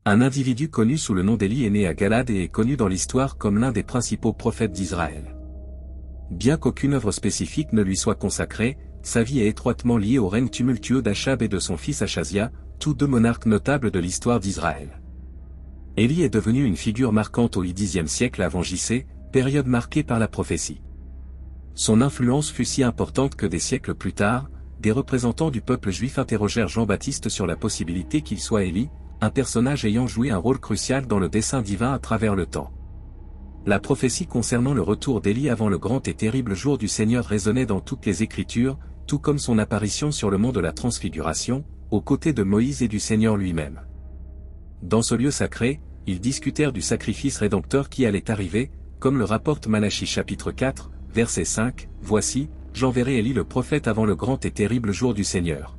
Un individu connu sous le nom d'Élie est né à Galad et est connu dans l'histoire comme l'un des principaux prophètes d'Israël. Bien qu'aucune œuvre spécifique ne lui soit consacrée, sa vie est étroitement liée au règne tumultueux d'Achab et de son fils Achazia, tous deux monarques notables de l'histoire d'Israël. Élie est devenu une figure marquante au Xe siècle avant J.C., période marquée par la prophétie. Son influence fut si importante que des siècles plus tard, des représentants du peuple juif interrogèrent Jean-Baptiste sur la possibilité qu'il soit Élie, un personnage ayant joué un rôle crucial dans le dessein divin à travers le temps. La prophétie concernant le retour d'Élie avant le grand et terrible jour du Seigneur résonnait dans toutes les Écritures, tout comme son apparition sur le mont de la Transfiguration, aux côtés de Moïse et du Seigneur lui-même. Dans ce lieu sacré, ils discutèrent du sacrifice rédempteur qui allait arriver, comme le rapporte Malachie chapitre 4, verset 5, « Voici, j'enverrai Élie le prophète avant le grand et terrible jour du Seigneur. »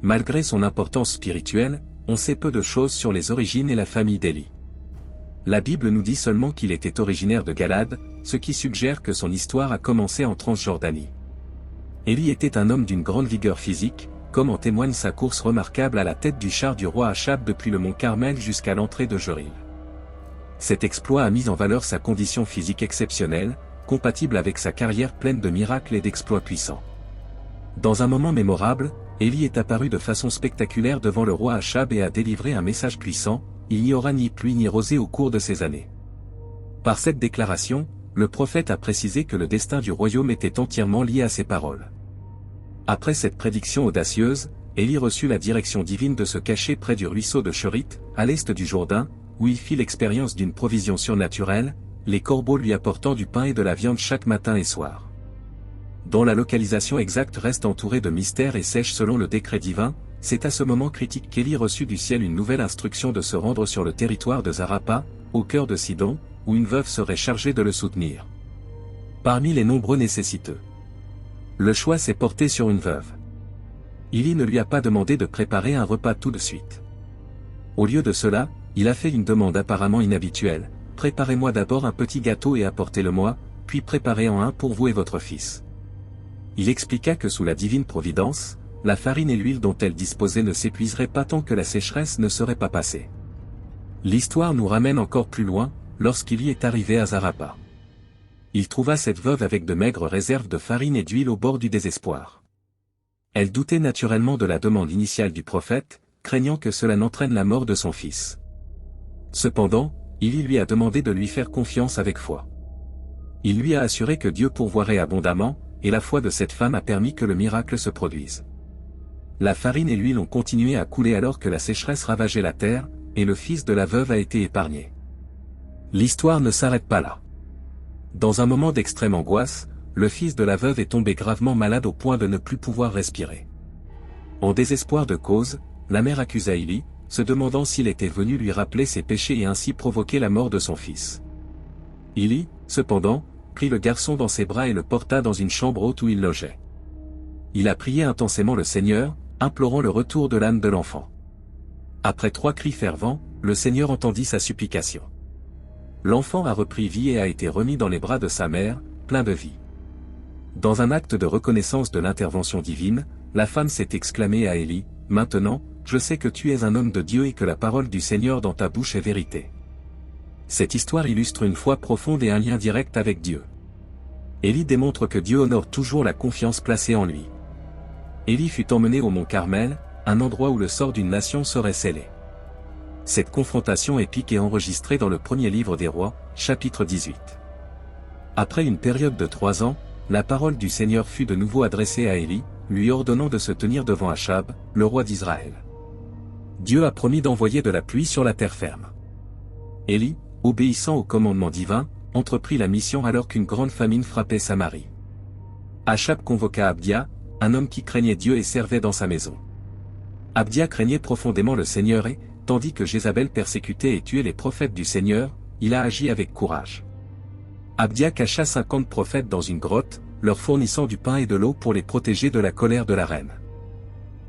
Malgré son importance spirituelle, on sait peu de choses sur les origines et la famille d'Élie. La Bible nous dit seulement qu'il était originaire de Galad, ce qui suggère que son histoire a commencé en Transjordanie. Élie était un homme d'une grande vigueur physique, comme en témoigne sa course remarquable à la tête du char du roi Achab depuis le mont Carmel jusqu'à l'entrée de Jéril. Cet exploit a mis en valeur sa condition physique exceptionnelle, compatible avec sa carrière pleine de miracles et d'exploits puissants. Dans un moment mémorable, Élie est apparu de façon spectaculaire devant le roi Achab et a délivré un message puissant: il n'y aura ni pluie ni rosée au cours de ces années. Par cette déclaration, le prophète a précisé que le destin du royaume était entièrement lié à ses paroles. Après cette prédiction audacieuse, Élie reçut la direction divine de se cacher près du ruisseau de Cherit, à l'est du Jourdain, où il fit l'expérience d'une provision surnaturelle, les corbeaux lui apportant du pain et de la viande chaque matin et soir. Dont la localisation exacte reste entourée de mystères et sèche selon le décret divin, c'est à ce moment critique qu'Élie reçut du ciel une nouvelle instruction de se rendre sur le territoire de Zarapa, au cœur de Sidon, où une veuve serait chargée de le soutenir. Parmi les nombreux nécessiteux, le choix s'est porté sur une veuve. Élie ne lui a pas demandé de préparer un repas tout de suite. Au lieu de cela, il a fait une demande apparemment inhabituelle: préparez-moi d'abord un petit gâteau et apportez-le-moi, puis préparez-en un pour vous et votre fils. Il expliqua que sous la divine providence, la farine et l'huile dont elle disposait ne s'épuiseraient pas tant que la sécheresse ne serait pas passée. L'histoire nous ramène encore plus loin, lorsqu'Élie est arrivé à Zarapa. Il trouva cette veuve avec de maigres réserves de farine et d'huile au bord du désespoir. Elle doutait naturellement de la demande initiale du prophète, craignant que cela n'entraîne la mort de son fils. Cependant, Élie lui a demandé de lui faire confiance avec foi. Il lui a assuré que Dieu pourvoirait abondamment, et la foi de cette femme a permis que le miracle se produise. La farine et l'huile ont continué à couler alors que la sécheresse ravageait la terre, et le fils de la veuve a été épargné. L'histoire ne s'arrête pas là. Dans un moment d'extrême angoisse, le fils de la veuve est tombé gravement malade au point de ne plus pouvoir respirer. En désespoir de cause, la mère accusa Élie, se demandant s'il était venu lui rappeler ses péchés et ainsi provoquer la mort de son fils. Élie, cependant, prit le garçon dans ses bras et le porta dans une chambre haute où il logeait. Il a prié intensément le Seigneur, implorant le retour de l'âme de l'enfant. Après 3 cris fervents, le Seigneur entendit sa supplication. L'enfant a repris vie et a été remis dans les bras de sa mère, plein de vie. Dans un acte de reconnaissance de l'intervention divine, la femme s'est exclamée à Élie: « Maintenant, je sais que tu es un homme de Dieu et que la parole du Seigneur dans ta bouche est vérité. » Cette histoire illustre une foi profonde et un lien direct avec Dieu. Élie démontre que Dieu honore toujours la confiance placée en lui. Élie fut emmené au mont Carmel, un endroit où le sort d'une nation serait scellé. Cette confrontation épique est enregistrée dans le premier livre des Rois, chapitre 18. Après une période de 3 ans, la parole du Seigneur fut de nouveau adressée à Élie, lui ordonnant de se tenir devant Achab, le roi d'Israël. Dieu a promis d'envoyer de la pluie sur la terre ferme. Élie, obéissant au commandement divin, entreprit la mission alors qu'une grande famine frappait Samarie. Achab convoqua Abdia, un homme qui craignait Dieu et servait dans sa maison. Abdia craignait profondément le Seigneur et, tandis que Jézabel persécutait et tuait les prophètes du Seigneur, il a agi avec courage. Abdia cacha 50 prophètes dans une grotte, leur fournissant du pain et de l'eau pour les protéger de la colère de la reine.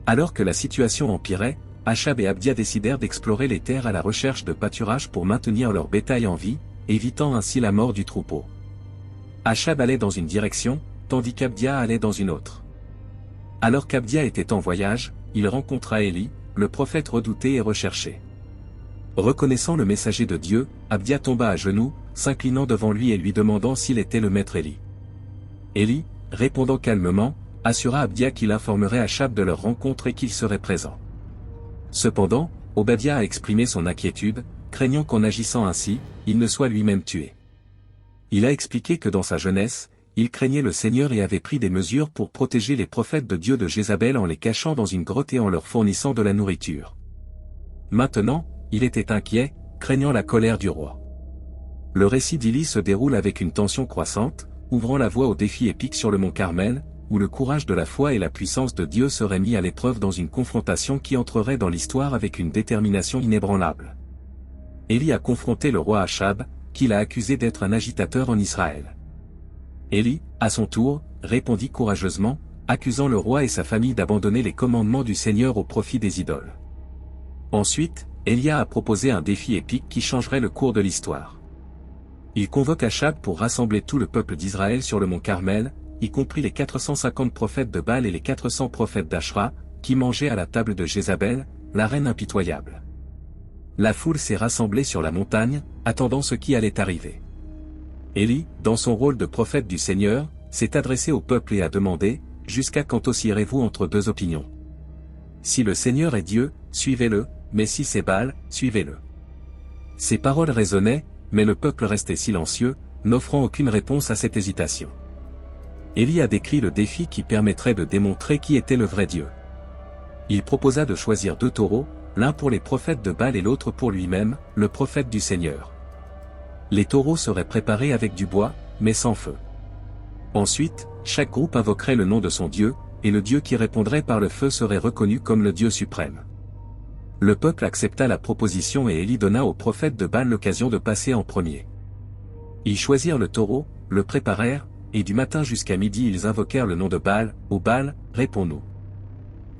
Alors que la situation empirait, Achab et Abdia décidèrent d'explorer les terres à la recherche de pâturage pour maintenir leur bétail en vie, évitant ainsi la mort du troupeau. Achab allait dans une direction, tandis qu'Abdia allait dans une autre. Alors qu'Abdia était en voyage, il rencontra Élie, le prophète redouté et recherché. Reconnaissant le messager de Dieu, Abdia tomba à genoux, s'inclinant devant lui et lui demandant s'il était le maître Élie. Élie, répondant calmement, assura Abdia qu'il informerait Achab de leur rencontre et qu'il serait présent. Cependant, Obadiah a exprimé son inquiétude, craignant qu'en agissant ainsi, il ne soit lui-même tué. Il a expliqué que dans sa jeunesse, il craignait le Seigneur et avait pris des mesures pour protéger les prophètes de Dieu de Jézabel en les cachant dans une grotte et en leur fournissant de la nourriture. Maintenant, il était inquiet, craignant la colère du roi. Le récit d'Élie se déroule avec une tension croissante, ouvrant la voie au défi épique sur le mont Carmel, où le courage de la foi et la puissance de Dieu seraient mis à l'épreuve dans une confrontation qui entrerait dans l'histoire avec une détermination inébranlable. Élie a confronté le roi Achab, qui l'a accusé d'être un agitateur en Israël. Élie, à son tour, répondit courageusement, accusant le roi et sa famille d'abandonner les commandements du Seigneur au profit des idoles. Ensuite, Élia a proposé un défi épique qui changerait le cours de l'histoire. Il convoque Achab pour rassembler tout le peuple d'Israël sur le mont Carmel, y compris les 450 prophètes de Baal et les 400 prophètes d'Ashra, qui mangeaient à la table de Jézabel, la reine impitoyable. La foule s'est rassemblée sur la montagne, attendant ce qui allait arriver. Élie, dans son rôle de prophète du Seigneur, s'est adressé au peuple et a demandé, « Jusqu'à quand oscillerez-vous entre deux opinions? Si le Seigneur est Dieu, suivez-le, mais si c'est Baal, suivez-le. » Ces paroles résonnaient, mais le peuple restait silencieux, n'offrant aucune réponse à cette hésitation. Élie a décrit le défi qui permettrait de démontrer qui était le vrai Dieu. Il proposa de choisir 2 taureaux, l'un pour les prophètes de Baal et l'autre pour lui-même, le prophète du Seigneur. Les taureaux seraient préparés avec du bois, mais sans feu. Ensuite, chaque groupe invoquerait le nom de son Dieu, et le Dieu qui répondrait par le feu serait reconnu comme le Dieu suprême. Le peuple accepta la proposition et Élie donna au prophète de Baal l'occasion de passer en premier. Ils choisirent le taureau, le préparèrent, et du matin jusqu'à midi ils invoquèrent le nom de Baal, « Ô Baal, réponds-nous. »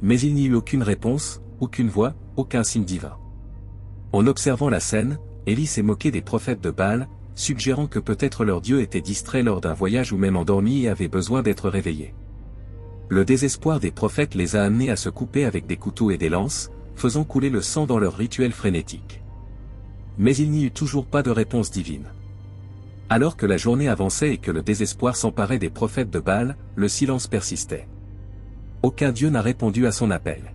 Mais il n'y eut aucune réponse, aucune voix, aucun signe divin. En observant la scène, Élie s'est moqué des prophètes de Baal, suggérant que peut-être leur Dieu était distrait lors d'un voyage ou même endormi et avait besoin d'être réveillé. Le désespoir des prophètes les a amenés à se couper avec des couteaux et des lances, faisant couler le sang dans leur rituel frénétique. Mais il n'y eut toujours pas de réponse divine. Alors que la journée avançait et que le désespoir s'emparait des prophètes de Baal, le silence persistait. Aucun Dieu n'a répondu à son appel.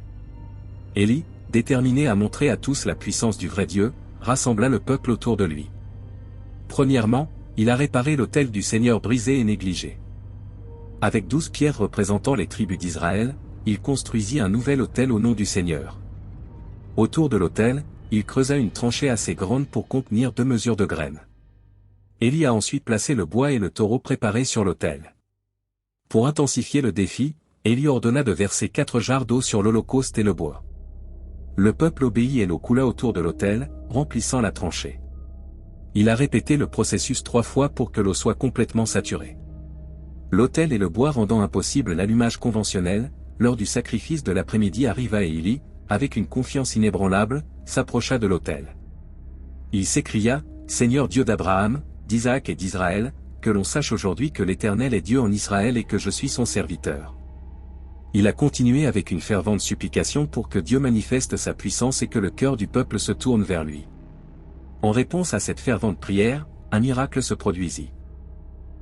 Élie, déterminé à montrer à tous la puissance du vrai Dieu, rassembla le peuple autour de lui. Premièrement, il a réparé l'autel du Seigneur brisé et négligé. Avec 12 pierres représentant les tribus d'Israël, il construisit un nouvel autel au nom du Seigneur. Autour de l'autel, il creusa une tranchée assez grande pour contenir 2 mesures de graines. Élie a ensuite placé le bois et le taureau préparés sur l'autel. Pour intensifier le défi, Élie ordonna de verser 4 jarres d'eau sur l'holocauste et le bois. Le peuple obéit et l'eau coula autour de l'autel, remplissant la tranchée. Il a répété le processus 3 fois pour que l'eau soit complètement saturée. L'autel et le bois rendant impossible l'allumage conventionnel, lors du sacrifice de l'après-midi arriva et Élie, avec une confiance inébranlable, s'approcha de l'autel. Il s'écria, « Seigneur Dieu d'Abraham, d'Isaac et d'Israël, que l'on sache aujourd'hui que l'Éternel est Dieu en Israël et que je suis son serviteur. » Il a continué avec une fervente supplication pour que Dieu manifeste sa puissance et que le cœur du peuple se tourne vers lui. En réponse à cette fervente prière, un miracle se produisit.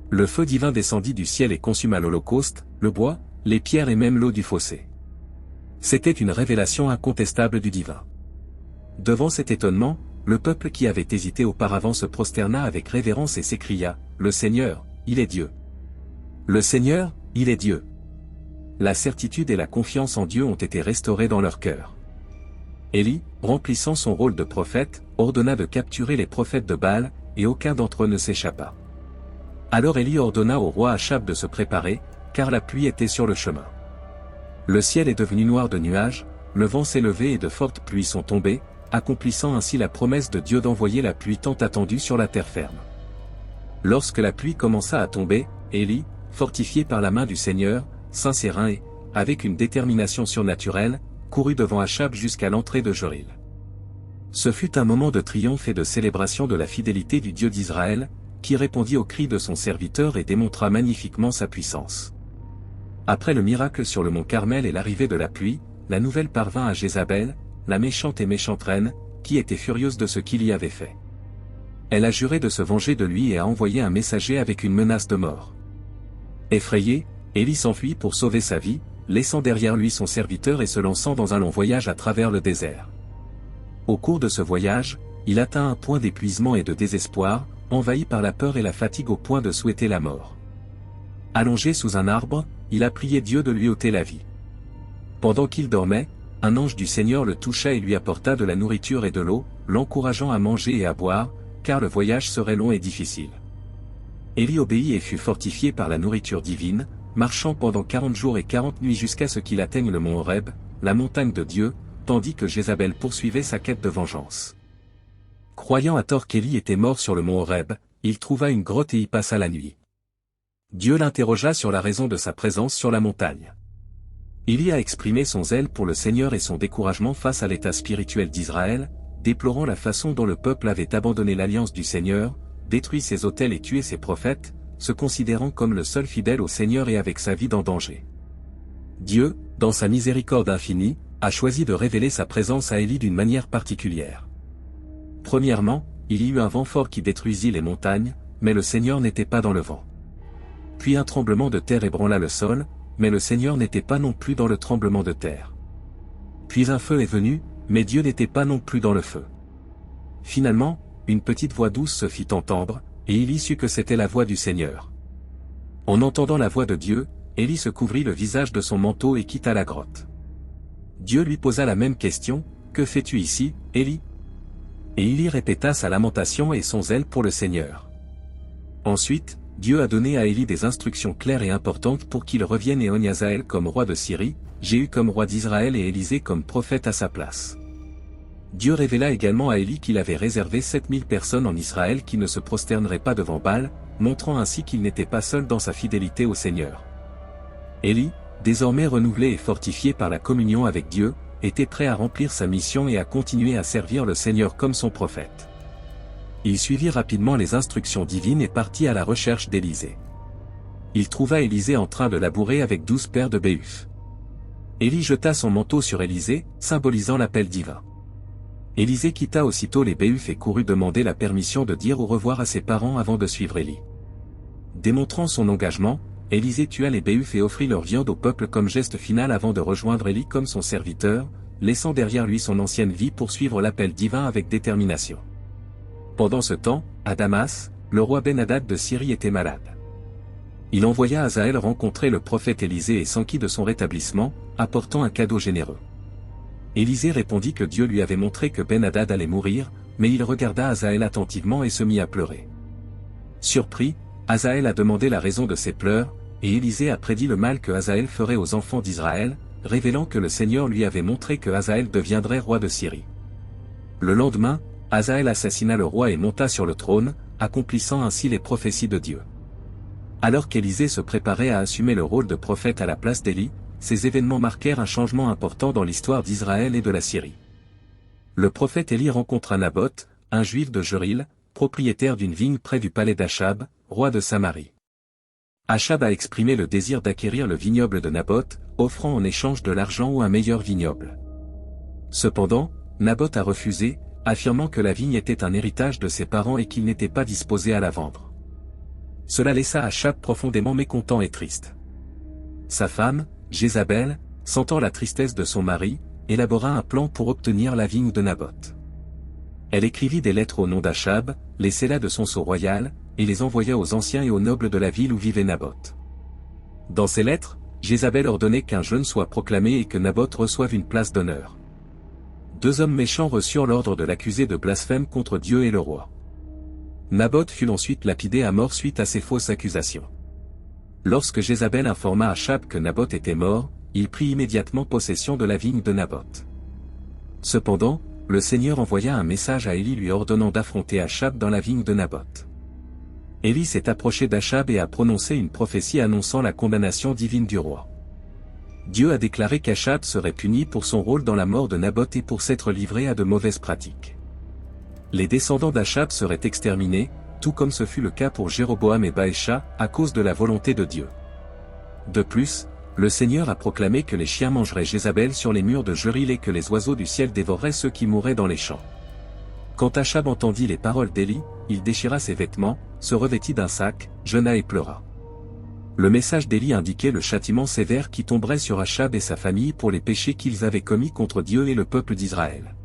Le feu divin descendit du ciel et consuma l'holocauste, le bois, les pierres et même l'eau du fossé. C'était une révélation incontestable du divin. Devant cet étonnement, le peuple qui avait hésité auparavant se prosterna avec révérence et s'écria, « Le Seigneur, il est Dieu. Le Seigneur, il est Dieu. » La certitude et la confiance en Dieu ont été restaurées dans leur cœur. Élie, remplissant son rôle de prophète, ordonna de capturer les prophètes de Baal, et aucun d'entre eux ne s'échappa. Alors Élie ordonna au roi Achab de se préparer, car la pluie était sur le chemin. Le ciel est devenu noir de nuages, le vent s'est levé et de fortes pluies sont tombées, accomplissant ainsi la promesse de Dieu d'envoyer la pluie tant attendue sur la terre ferme. Lorsque la pluie commença à tomber, Élie, fortifié par la main du Seigneur, Saint-Sérin et, avec une détermination surnaturelle, courut devant Achab jusqu'à l'entrée de Joril. Ce fut un moment de triomphe et de célébration de la fidélité du Dieu d'Israël, qui répondit aux cris de son serviteur et démontra magnifiquement sa puissance. Après le miracle sur le mont Carmel et l'arrivée de la pluie, la nouvelle parvint à Jézabel, la méchante et méchante reine, qui était furieuse de ce qu'il y avait fait. Elle a juré de se venger de lui et a envoyé un messager avec une menace de mort. Effrayé, Élie s'enfuit pour sauver sa vie, laissant derrière lui son serviteur et se lançant dans un long voyage à travers le désert. Au cours de ce voyage, il atteint un point d'épuisement et de désespoir, envahi par la peur et la fatigue au point de souhaiter la mort. Allongé sous un arbre, il a prié Dieu de lui ôter la vie. Pendant qu'il dormait, un ange du Seigneur le toucha et lui apporta de la nourriture et de l'eau, l'encourageant à manger et à boire, car le voyage serait long et difficile. Élie obéit et fut fortifié par la nourriture divine, marchant pendant 40 jours et 40 nuits jusqu'à ce qu'il atteigne le mont Horeb, la montagne de Dieu, tandis que Jézabel poursuivait sa quête de vengeance. Croyant à tort qu'Élie était mort sur le mont Horeb, il trouva une grotte et y passa la nuit. Dieu l'interrogea sur la raison de sa présence sur la montagne. Élie a exprimé son zèle pour le Seigneur et son découragement face à l'état spirituel d'Israël, déplorant la façon dont le peuple avait abandonné l'alliance du Seigneur, détruit ses autels et tué ses prophètes, se considérant comme le seul fidèle au Seigneur et avec sa vie en danger. Dieu, dans sa miséricorde infinie, a choisi de révéler sa présence à Élie d'une manière particulière. Premièrement, il y eut un vent fort qui détruisit les montagnes, mais le Seigneur n'était pas dans le vent. Puis un tremblement de terre ébranla le sol, mais le Seigneur n'était pas non plus dans le tremblement de terre. Puis un feu est venu, mais Dieu n'était pas non plus dans le feu. Finalement, une petite voix douce se fit entendre, et Élie sut que c'était la voix du Seigneur. En entendant la voix de Dieu, Élie se couvrit le visage de son manteau et quitta la grotte. Dieu lui posa la même question, « Que fais-tu ici, Élie ?» Et Élie répéta sa lamentation et son zèle pour le Seigneur. Ensuite, Dieu a donné à Élie des instructions claires et importantes pour qu'il revienne et oigne Hazaël comme roi de Syrie, Jéhu comme roi d'Israël et Élisée comme prophète à sa place. Dieu révéla également à Élie qu'il avait réservé 7000 personnes en Israël qui ne se prosterneraient pas devant Baal, montrant ainsi qu'il n'était pas seul dans sa fidélité au Seigneur. Élie, désormais renouvelé et fortifié par la communion avec Dieu, était prêt à remplir sa mission et à continuer à servir le Seigneur comme son prophète. Il suivit rapidement les instructions divines et partit à la recherche d'Élisée. Il trouva Élisée en train de labourer avec 12 paires de béhufs. Élie jeta son manteau sur Élisée, symbolisant l'appel divin. Élisée quitta aussitôt les béhufs et courut demander la permission de dire au revoir à ses parents avant de suivre Élie. Démontrant son engagement, Élisée tua les béhufs et offrit leur viande au peuple comme geste final avant de rejoindre Élie comme son serviteur, laissant derrière lui son ancienne vie pour suivre l'appel divin avec détermination. Pendant ce temps, à Damas, le roi Ben-Hadad de Syrie était malade. Il envoya Hazaël rencontrer le prophète Élisée et s'enquit de son rétablissement, apportant un cadeau généreux. Élisée répondit que Dieu lui avait montré que Ben-Hadad allait mourir, mais il regarda Hazaël attentivement et se mit à pleurer. Surpris, Hazaël a demandé la raison de ses pleurs, et Élisée a prédit le mal que Hazaël ferait aux enfants d'Israël, révélant que le Seigneur lui avait montré que Hazaël deviendrait roi de Syrie. Le lendemain, Hazaël assassina le roi et monta sur le trône, accomplissant ainsi les prophéties de Dieu. Alors qu'Élisée se préparait à assumer le rôle de prophète à la place d'Élie, ces événements marquèrent un changement important dans l'histoire d'Israël et de la Syrie. Le prophète Élie rencontra Naboth, un juif de Jéril, propriétaire d'une vigne près du palais d'Achab, roi de Samarie. Achab a exprimé le désir d'acquérir le vignoble de Naboth, offrant en échange de l'argent ou un meilleur vignoble. Cependant, Naboth a refusé, affirmant que la vigne était un héritage de ses parents et qu'il n'était pas disposé à la vendre. Cela laissa Achab profondément mécontent et triste. Sa femme, Jézabel, sentant la tristesse de son mari, élabora un plan pour obtenir la vigne de Naboth. Elle écrivit des lettres au nom d'Achab, les scella de son sceau royal, et les envoya aux anciens et aux nobles de la ville où vivait Naboth. Dans ces lettres, Jézabel ordonnait qu'un jeûne soit proclamé et que Naboth reçoive une place d'honneur. 2 hommes méchants reçurent l'ordre de l'accuser de blasphème contre Dieu et le roi. Naboth fut ensuite lapidé à mort suite à ces fausses accusations. Lorsque Jézabel informa Achab que Naboth était mort, il prit immédiatement possession de la vigne de Naboth. Cependant, le Seigneur envoya un message à Élie lui ordonnant d'affronter Achab dans la vigne de Naboth. Élie s'est approché d'Achab et a prononcé une prophétie annonçant la condamnation divine du roi. Dieu a déclaré qu'Achab serait puni pour son rôle dans la mort de Naboth et pour s'être livré à de mauvaises pratiques. Les descendants d'Achab seraient exterminés, tout comme ce fut le cas pour Jéroboam et Baécha, à cause de la volonté de Dieu. De plus, le Seigneur a proclamé que les chiens mangeraient Jézabel sur les murs de Jéril et que les oiseaux du ciel dévoreraient ceux qui mourraient dans les champs. Quand Achab entendit les paroles d'Élie, il déchira ses vêtements, se revêtit d'un sac, jeûna et pleura. Le message d'Élie indiquait le châtiment sévère qui tomberait sur Achab et sa famille pour les péchés qu'ils avaient commis contre Dieu et le peuple d'Israël.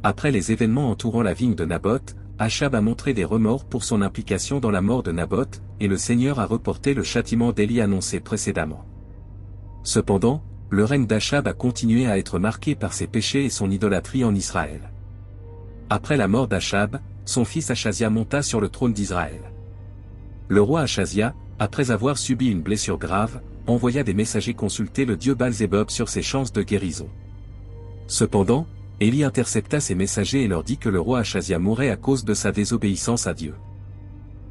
Après les événements entourant la vigne de Naboth, Achab a montré des remords pour son implication dans la mort de Naboth, et le Seigneur a reporté le châtiment d'Élie annoncé précédemment. Cependant, le règne d'Achab a continué à être marqué par ses péchés et son idolâtrie en Israël. Après la mort d'Achab, son fils Achazia monta sur le trône d'Israël. Le roi Achazia, après avoir subi une blessure grave, envoya des messagers consulter le dieu Baal-Zébob sur ses chances de guérison. Cependant, Élie intercepta ces messagers et leur dit que le roi Achazia mourrait à cause de sa désobéissance à Dieu.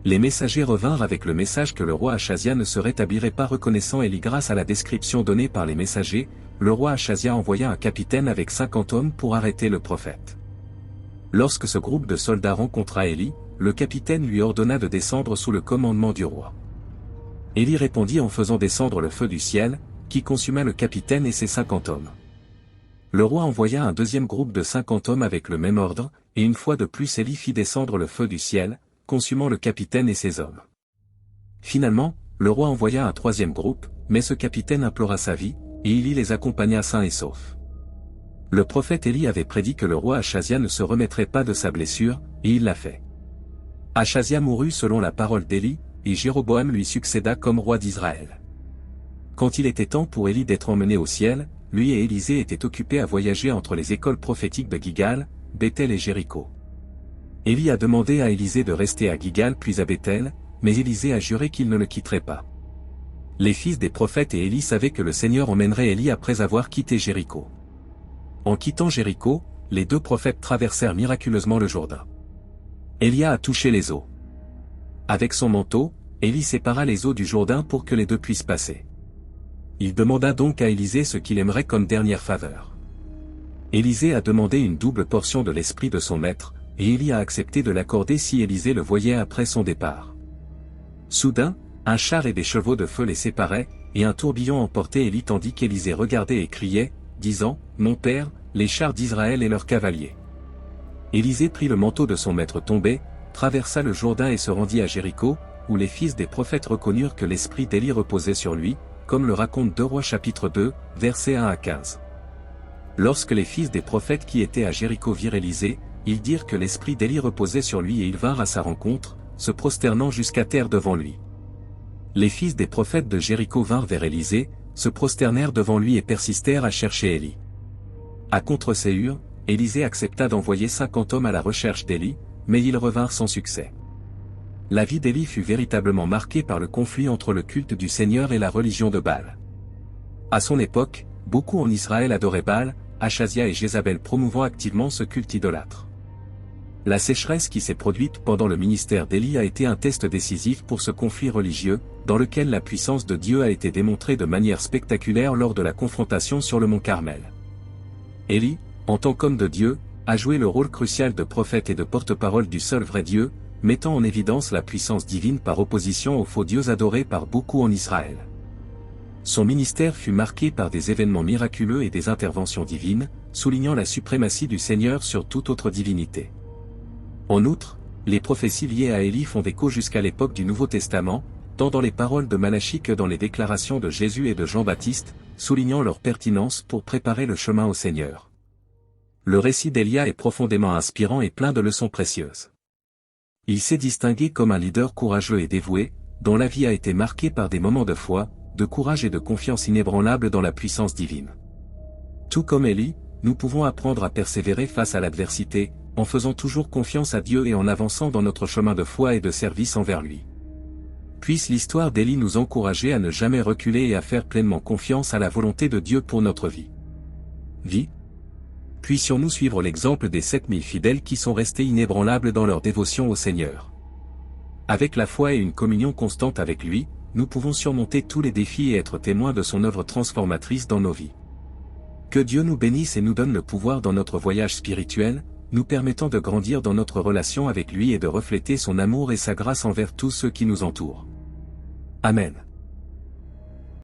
Les messagers revinrent avec le message que le roi Achazia ne se rétablirait pas. Reconnaissant Élie grâce à la description donnée par les messagers, le roi Achazia envoya un capitaine avec 50 hommes pour arrêter le prophète. Lorsque ce groupe de soldats rencontra Élie, le capitaine lui ordonna de descendre sous le commandement du roi. Élie répondit en faisant descendre le feu du ciel, qui consuma le capitaine et ses 50 hommes. Le roi envoya un deuxième groupe de 50 hommes avec le même ordre, et une fois de plus Élie fit descendre le feu du ciel, consumant le capitaine et ses hommes. Finalement, le roi envoya un troisième groupe, mais ce capitaine implora sa vie, et Élie les accompagna sains et saufs. Le prophète Élie avait prédit que le roi Achazia ne se remettrait pas de sa blessure, et il l'a fait. Achazia mourut selon la parole d'Élie, et Jéroboam lui succéda comme roi d'Israël. Quand il était temps pour Élie d'être emmené au ciel, lui et Élisée étaient occupés à voyager entre les écoles prophétiques de Gilgal, Béthel et Jéricho. Élie a demandé à Élisée de rester à Gilgal puis à Béthel, mais Élisée a juré qu'il ne le quitterait pas. Les fils des prophètes et Élie savaient que le Seigneur emmènerait Élie après avoir quitté Jéricho. En quittant Jéricho, les deux prophètes traversèrent miraculeusement le Jourdain. Élia a touché les eaux. Avec son manteau, Élie sépara les eaux du Jourdain pour que les deux puissent passer. Il demanda donc à Élisée ce qu'il aimerait comme dernière faveur. Élisée a demandé une double portion de l'esprit de son maître, et Élie a accepté de l'accorder si Élisée le voyait après son départ. Soudain, un char et des chevaux de feu les séparaient, et un tourbillon emportait Élie tandis qu'Élisée regardait et criait, disant, « Mon père, les chars d'Israël et leurs cavaliers. » Élisée prit le manteau de son maître tombé, traversa le Jourdain et se rendit à Jéricho, où les fils des prophètes reconnurent que l'esprit d'Élie reposait sur lui, comme le raconte 2 Rois chapitre 2, versets 1 à 15. Lorsque les fils des prophètes qui étaient à Jéricho virent Élisée, ils dirent que l'esprit d'Élie reposait sur lui et ils vinrent à sa rencontre, se prosternant jusqu'à terre devant lui. Les fils des prophètes de Jéricho vinrent vers Élisée, se prosternèrent devant lui et persistèrent à chercher Élie. À Contre-Séhur, Élisée accepta d'envoyer 50 hommes à la recherche d'Élie, mais ils revinrent sans succès. La vie d'Élie fut véritablement marquée par le conflit entre le culte du Seigneur et la religion de Baal. À son époque, beaucoup en Israël adoraient Baal, Achazia et Jézabel promouvant activement ce culte idolâtre. La sécheresse qui s'est produite pendant le ministère d'Élie a été un test décisif pour ce conflit religieux, dans lequel la puissance de Dieu a été démontrée de manière spectaculaire lors de la confrontation sur le mont Carmel. Élie, en tant qu'homme de Dieu, a joué le rôle crucial de prophète et de porte-parole du seul vrai Dieu, mettant en évidence la puissance divine par opposition aux faux dieux adorés par beaucoup en Israël. Son ministère fut marqué par des événements miraculeux et des interventions divines, soulignant la suprématie du Seigneur sur toute autre divinité. En outre, les prophéties liées à Élie font écho jusqu'à l'époque du Nouveau Testament, tant dans les paroles de Malachie que dans les déclarations de Jésus et de Jean-Baptiste, soulignant leur pertinence pour préparer le chemin au Seigneur. Le récit d'Élia est profondément inspirant et plein de leçons précieuses. Il s'est distingué comme un leader courageux et dévoué, dont la vie a été marquée par des moments de foi, de courage et de confiance inébranlables dans la puissance divine. Tout comme Élie, nous pouvons apprendre à persévérer face à l'adversité, en faisant toujours confiance à Dieu et en avançant dans notre chemin de foi et de service envers lui. Puisse l'histoire d'Élie nous encourager à ne jamais reculer et à faire pleinement confiance à la volonté de Dieu pour notre vie. Puissions-nous suivre l'exemple des 7000 fidèles qui sont restés inébranlables dans leur dévotion au Seigneur. Avec la foi et une communion constante avec lui, nous pouvons surmonter tous les défis et être témoins de son œuvre transformatrice dans nos vies. Que Dieu nous bénisse et nous donne le pouvoir dans notre voyage spirituel, nous permettant de grandir dans notre relation avec lui et de refléter son amour et sa grâce envers tous ceux qui nous entourent. Amen.